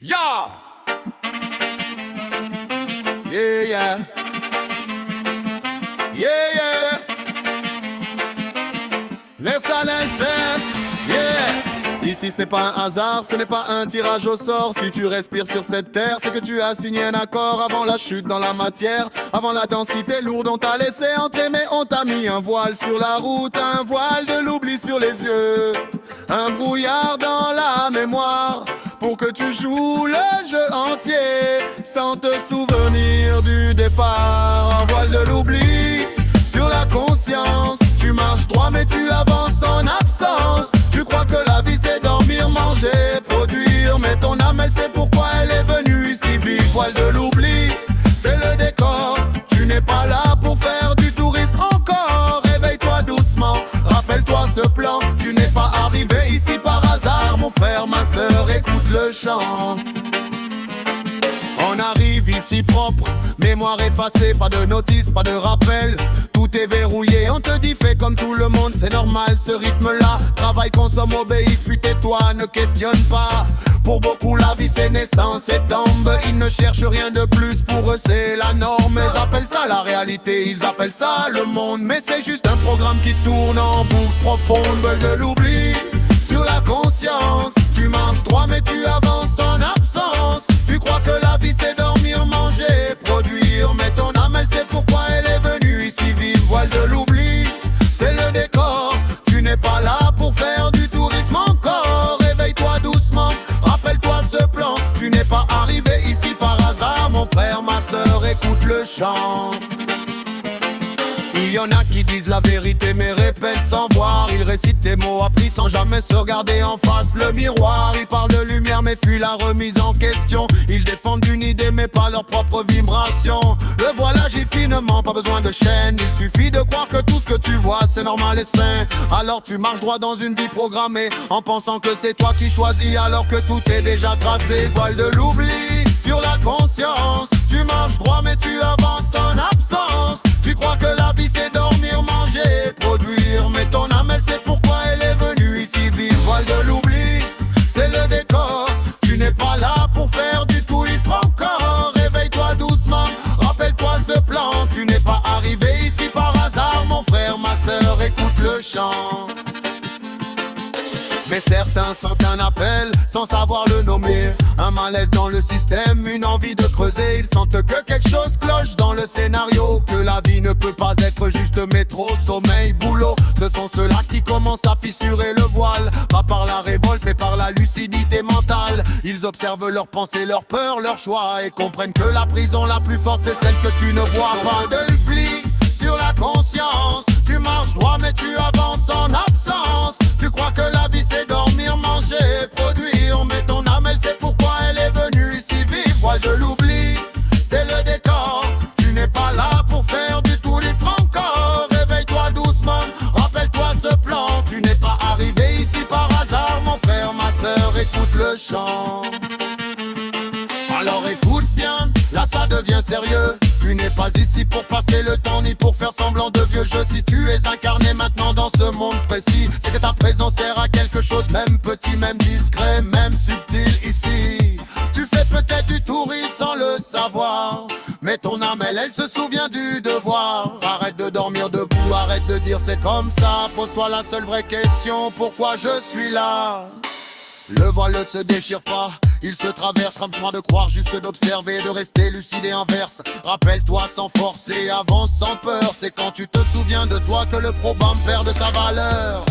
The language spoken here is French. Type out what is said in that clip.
Yeah! Yeah, yeah. Yeah, yeah. Laisse à l'insert. Yeah. Ici ce n'est pas un hasard, ce n'est pas un tirage au sort. Si tu respires sur cette terre, c'est que tu as signé un accord avant la chute dans la matière. Avant la densité lourde, on t'a laissé entrer, mais on t'a mis un voile sur la route, un voile de l'oubli sur les yeux, un brouillard dans la mémoire, pour que tu joues le jeu entier sans te souvenir du départ. Un voile de l'oubli sur la conscience. Tu marches droit mais tu avances en absence. Tu crois que la vie c'est dormir, manger, produire, mais ton âme elle sait pourquoi elle est venue ici vivre. Voile de l'oubli, c'est le décor. Tu n'es pas là pour faire du tourisme encore. Réveille-toi doucement, rappelle-toi ce plan. Tu n'es pas arrivé ici par hasard, mon frère, ma sœur, écoute le chant. On arrive ici propre, mémoire effacée, pas de notice, pas de rappel. Tout est verrouillé, on te dit fais comme tout le monde, c'est normal ce rythme-là. Travail, consomme, obéisse, puis tais-toi, ne questionne pas. Pour beaucoup la vie c'est naissance et tombe. Ils ne cherchent rien de plus, pour eux c'est la norme. Ils appellent ça la réalité, ils appellent ça le monde. Mais c'est juste un programme qui tourne en boucle profonde. De l'oubli sur la conscience. Tu marches droit mais tu avances en absence. Tu crois que la vie c'est dormir, manger, produire, mais ton âme elle sait pourquoi elle est venue ici vivre. Voile de l'oubli, c'est le décor. Tu n'es pas là pour faire du tourisme encore. Réveille-toi doucement, rappelle-toi ce plan. Tu n'es pas arrivé ici par hasard, mon frère, ma sœur, écoute le chant. Il y en a qui disent la vérité mais répètent sans voir. Ils récitent des mots appris sans jamais se regarder en face le miroir. Ils parlent de lumière mais fuient la remise en question. Ils défendent une idée mais pas leur propre vibration. Le voilà agit finement, pas besoin de chaîne. Il suffit de croire que tout ce que tu vois c'est normal et sain. Alors tu marches droit dans une vie programmée, en pensant que c'est toi qui choisis alors que tout est déjà tracé. Voile de l'oubli sur la conscience. Tu marches droit mais tu avances en absence. Tu crois que la vie c'est dormir, manger, produire, mais ton âme elle sait pourquoi elle est venue ici vivre. Voile de l'oubli, c'est le décor. Tu n'es pas là pour faire du tout encore. Réveille-toi doucement, rappelle-toi ce plan. Tu n'es pas arrivé ici par hasard, mon frère, ma sœur, écoute le chant. Mais certains sentent un appel sans savoir le nommer. Un malaise dans le système, une envie de creuser. Ils sentent que quelque chose cloche dans le scénario, que la vie ne peut pas être juste métro, sommeil, boulot. Ce sont ceux-là qui commencent à fissurer le voile, pas par la révolte mais par la lucidité mentale. Ils observent leurs pensées, leurs peurs, leurs choix, et comprennent que la prison la plus forte c'est celle que tu ne vois pas. De l'oubli sur la conscience. Tu marches droit mais tu avances en absence. Tu crois que la vie c'est dormir, manger, produire, mais ton âme elle sait pourquoi elle est venue ici vivre. Voile de l'oubli, c'est le décor. Tu n'es pas là pour faire du tourisme encore. Réveille-toi doucement, rappelle-toi ce plan. Tu n'es pas arrivé ici par hasard, mon frère, ma sœur, écoute le chant. Alors écoute bien, là ça devient sérieux. Tu n'es pas ici pour passer le temps ni pour faire semblant de vieux jeu. Si tu es incarné maintenant dans ce monde précis, c'est que ta présence sert à quelque chose, même petit, même discret, même subtil ici. Tu fais peut-être du tourisme sans le savoir, mais ton âme elle se souvient du devoir. Arrête de dormir debout, arrête de dire c'est comme ça. Pose-toi la seule vraie question, pourquoi je suis là? Le voile ne se déchire pas, il se traverse, comme soin de croire, juste d'observer, de rester lucide et inverse. Rappelle-toi sans forcer, avance sans peur. C'est quand tu te souviens de toi que le probable perd de sa valeur.